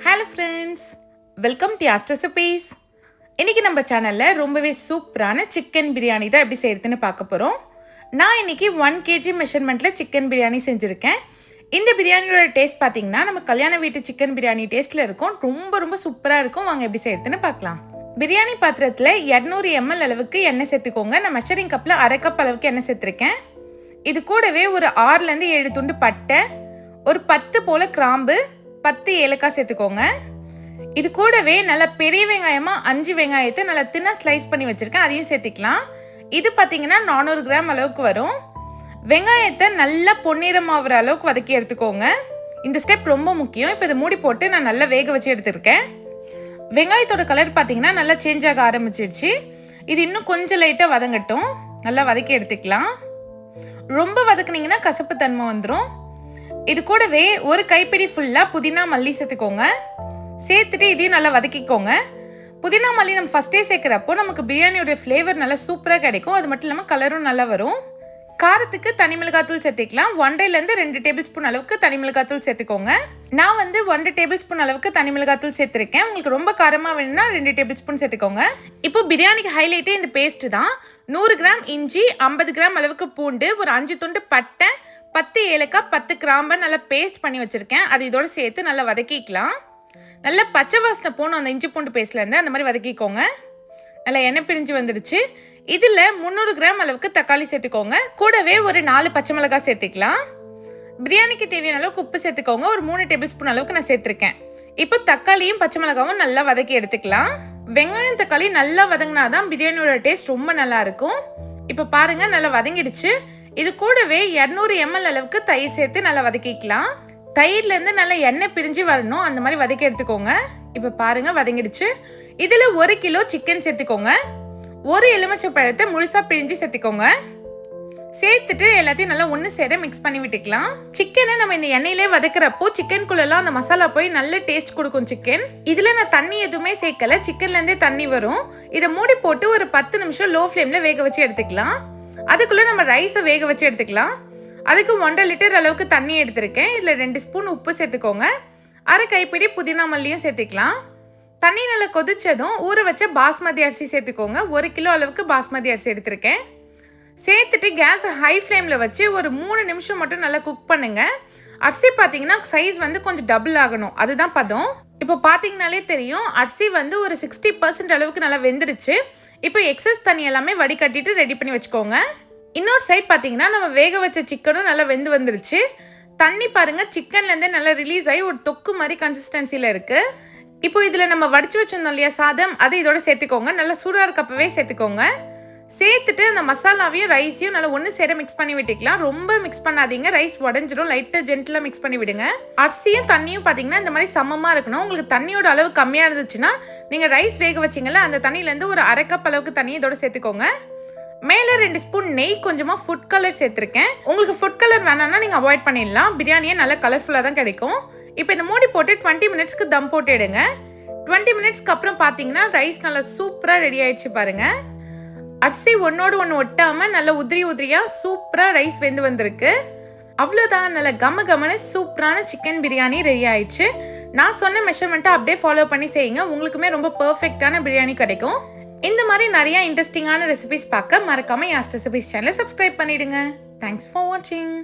Hello friends, welcome to Yast recipes. இன்றைக்கி நம்ம சேனலில் ரொம்பவே சூப்பரான சிக்கன் பிரியாணி தான் எப்படி செய்கிறதுன்னு பார்க்க போகிறோம். நான் இன்றைக்கி 1 kg மெஷர்மெண்ட்டில் சிக்கன் பிரியாணி செஞ்சுருக்கேன். இந்த பிரியாணியோட டேஸ்ட் பார்த்திங்கன்னா நம்ம கல்யாண வீட்டு சிக்கன் பிரியாணி டேஸ்ட்டில் இருக்கும். ரொம்ப சூப்பராக இருக்கும். வாங்க எப்படி செய்கிறதுன்னு பார்க்கலாம். பிரியாணி பாத்திரத்தில் 200 ml அளவுக்கு எண்ணெய் சேர்த்துக்கோங்க. நான் மெஷரிங் கப்பில் 1/2 கப் அளவுக்கு எண்ணெய் சேர்த்துருக்கேன். இது கூடவே ஒரு 6லேருந்து 7 துண்டு பட்டை, ஒரு 10 போல் கிராம்பு, 10 ஏலக்காய் சேர்த்துக்கோங்க. இது கூடவே நல்ல பெரிய வெங்காயமாக 5 வெங்காயத்தை நல்லா தின்னாக ஸ்லைஸ் பண்ணி வச்சுருக்கேன், அதையும் சேர்த்திக்கலாம். இது பார்த்திங்கன்னா 400 கிராம் அளவுக்கு வரும். வெங்காயத்தை நல்லா பொன்னிறமாகிற அளவுக்கு வதக்கி எடுத்துக்கோங்க. இந்த ஸ்டெப் ரொம்ப முக்கியம். இப்போ இதை மூடி போட்டு நான் நல்லா வேக வச்சு எடுத்துருக்கேன். வெங்காயத்தோட கலர் பார்த்திங்கன்னா நல்லா சேஞ்ச் ஆக ஆரம்பிச்சிடுச்சு. இது இன்னும் கொஞ்சம் லைட்டாக வதங்கட்டும். நல்லா வதக்கி எடுத்துக்கலாம். ரொம்ப வதக்குனிங்கன்னா கசப்பு தன்மை வந்துடும். இது கூடவே ஒரு கைப்பிடி ஃபுல்லாக புதினா மல்லி சேர்த்துக்கோங்க. சேர்த்துட்டு இதையும் நல்லா வதக்கிக்கோங்க. புதினா மல்லி நம்ம ஃபஸ்ட்டே சேர்க்குறப்போ நமக்கு பிரியாணியோட ஃப்ளேவர் நல்லா சூப்பராக கிடைக்கும். அது மட்டும் இல்லாமல் கலரும் நல்லா வரும். காரத்துக்கு தனி மிளகாத்தூள் சேர்த்துக்கலாம். 1.5லேருந்து 2 டேபிள் ஸ்பூன் அளவுக்கு தனி மிளகாத்தூள் சேர்த்துக்கோங்க. நான் 1 டேபிள் ஸ்பூன் அளவுக்கு தனி மிளகாத்தூள் சேர்த்துருக்கேன். உங்களுக்கு ரொம்ப காரமாக வேணும்னா 2 டேபிள் ஸ்பூன் சேர்த்துக்கோங்க. இப்போ பிரியாணிக்கு ஹைலைட்டே இந்த பேஸ்ட்டு தான். 100 கிராம் இஞ்சி, 50 கிராம் அளவுக்கு பூண்டு, ஒரு 5 துண்டு பட்டை, 10 ஏலக்காய், 10 கிராம்பை நல்லா பேஸ்ட் பண்ணி வச்சுருக்கேன். அது இதோட சேர்த்து நல்லா வதக்கிக்கலாம். நல்லா பச்சை வாசனை போகணும் அந்த இஞ்சி பூண்டு பேஸ்ட்லேருந்து. அந்த மாதிரி வதக்கிக்கோங்க. நல்லா எண்ணெய் பிரிஞ்சு வந்துடுச்சு. இதில் 300 கிராம் அளவுக்கு தக்காளி சேர்த்துக்கோங்க. கூடவே ஒரு 4 பச்சை மிளகாய் சேர்த்துக்கலாம். பிரியாணிக்கு தேவையான அளவுக்கு உப்பு சேர்த்துக்கோங்க. ஒரு 3 டேபிள் ஸ்பூன் அளவுக்கு நான் சேர்த்துருக்கேன். இப்போ தக்காளியும் பச்சை மிளகாவும் நல்லா வதக்கி எடுத்துக்கலாம். வெங்காயம் தக்காளி நல்லா வதங்கினா தான் பிரியாணியோட டேஸ்ட் ரொம்ப நல்லா இருக்கும். இப்போ பாருங்கள் நல்லா வதங்கிடுச்சு. இது கூடவே 200 ml அளவுக்கு தயிர் சேர்த்து நல்லா வதக்கிக்கலாம். தயிர்லேருந்து நல்லா எண்ணெய் பிரிஞ்சு வரணும், அந்த மாதிரி வதக்கி எடுத்துக்கோங்க. இப்போ பாருங்கள் வதங்கிடுச்சு. இதில் 1 கிலோ சிக்கன் சேர்த்துக்கோங்க. ஒரு எலுமிச்சை பழத்தை முழுசாக பிழிஞ்சு சேர்த்துக்கோங்க. சேர்த்துட்டு எல்லாத்தையும் நல்லா ஒன்று சேர மிக்ஸ் பண்ணி விட்டுக்கலாம். சிக்கனை நம்ம இந்த எண்ணெயிலே வதக்குறப்போ சிக்கனுக்குள்ளெல்லாம் அந்த மசாலா போய் நல்ல டேஸ்ட் கொடுக்கும் சிக்கன். இதில் நான் தண்ணி எதுவுமே சேர்க்கலை, சிக்கன்லேருந்தே தண்ணி வரும். இதை மூடி போட்டு ஒரு 10 நிமிஷம் லோ ஃப்ளேமில் வேக வச்சு எடுத்துக்கலாம். அதுக்குள்ளே நம்ம ரைஸை வேக வச்சு எடுத்துக்கலாம். அதுக்கு 1.5 லிட்டர் அளவுக்கு தண்ணி எடுத்திருக்கேன். இதில் 2 ஸ்பூன் உப்பு சேர்த்துக்கோங்க. 1/2 கைப்பிடி புதினா மல்லியும் சேர்த்துக்கலாம். தண்ணி நல்லா கொதிச்சதும் ஊற வச்ச பாஸ்மதி அரிசி சேர்த்துக்கோங்க. 1 கிலோ அளவுக்கு பாஸ்மதி அரிசி எடுத்திருக்கேன். சேர்த்துட்டு கேஸை ஹை ஃப்ளேமில் வச்சு ஒரு 3 நிமிஷம் மட்டும் நல்லா குக் பண்ணுங்கள். அரிசி பார்த்தீங்கன்னா சைஸ் வந்து கொஞ்சம் டபுள் ஆகணும், அதுதான் பதம். இப்போ பார்த்தீங்கனாலே தெரியும் அரிசி வந்து ஒரு 60% அளவுக்கு நல்லா வெந்துடுச்சு. இப்போ எக்ஸஸ் தண்ணி எல்லாமே வடிகட்டிட்டு ரெடி பண்ணி வச்சுக்கோங்க. இன்னொரு சைட் பார்த்தீங்கன்னா நம்ம வேக வச்ச சிக்கனும் நல்லா வெந்து வந்துருச்சு. தண்ணி பாருங்கள் சிக்கன்லேருந்தே நல்லா ரிலீஸ் ஆகி ஒரு தொக்கு மாதிரி கன்சிஸ்டன்சியில் இருக்குது. இப்போ இதில் நம்ம வடித்து வச்சிருந்தோம் இல்லையா சாதம், அதை இதோட சேர்த்துக்கோங்க. நல்லா சூடாக இருக்கப்பவே சேர்த்துக்கோங்க. சேர்த்துட்டு அந்த மசாலாவையும் ரைஸையும் நல்லா ஒன்று சேர மிக்ஸ் பண்ணி விட்டுக்கலாம். ரொம்ப மிக்ஸ் பண்ணாதீங்க, ரைஸ் உடஞ்சிரும். லைட்டாக ஜென்டிலாக மிக்ஸ் பண்ணி விடுங்க. அரிசியும் தண்ணியும் பார்த்தீங்கன்னா இந்த மாதிரி சமமாக இருக்கணும். உங்களுக்கு தண்ணியோட அளவு கம்மியாக இருந்துச்சுன்னா நீங்கள் ரைஸ் வேக வச்சிங்கள அந்த தண்ணியிலேருந்து ஒரு 1/2 கப் அளவுக்கு தண்ணி இதோட சேர்த்துக்கோங்க. மேலே 2 ஸ்பூன் நெய், கொஞ்சமாக ஃபுட் கலர் சேர்த்துருக்கேன். உங்களுக்கு ஃபுட் கலர் வேணாம்னா நீங்கள் அவாய்ட் பண்ணிடலாம். பிரியாணியே நல்லா கலர்ஃபுல்லாக தான் கிடைக்கும். இப்போ இந்த மூடி போட்டு 20 மினிட்ஸ்க்கு தம் போட்டு எடுங்க. 20 மினிட்ஸ்க்கு அப்புறம் பார்த்தீங்கன்னா ரைஸ் நல்லா சூப்பராக ரெடி ஆயிடுச்சு பாருங்கள். அரிசி ஒன்றோடு ஒன்று ஒட்டாமல் நல்லா உதிரியாக சூப்பராக ரைஸ் வெந்து வந்திருக்கு. அவ்வளோதான், நல்லா கமன்னு சூப்பரான சிக்கன் பிரியாணி ரெடி ஆயிடுச்சு. நான் சொன்ன மெஷர்மெண்ட்டை அப்படியே ஃபாலோ பண்ணி செய்யுங்க. உங்களுக்குமே ரொம்ப பர்ஃபெக்டான பிரியாணி கிடைக்கும். இந்த மாதிரி நிறைய இன்ட்ரெஸ்டிங்கான ரெசிபிஸ் பார்க்க மறக்காமல் யாஸ்ட் ரெசிபிஸ் சேனலை சப்ஸ்கிரைப் பண்ணிவிடுங்க. தேங்க்ஸ் ஃபார் வாட்சிங்.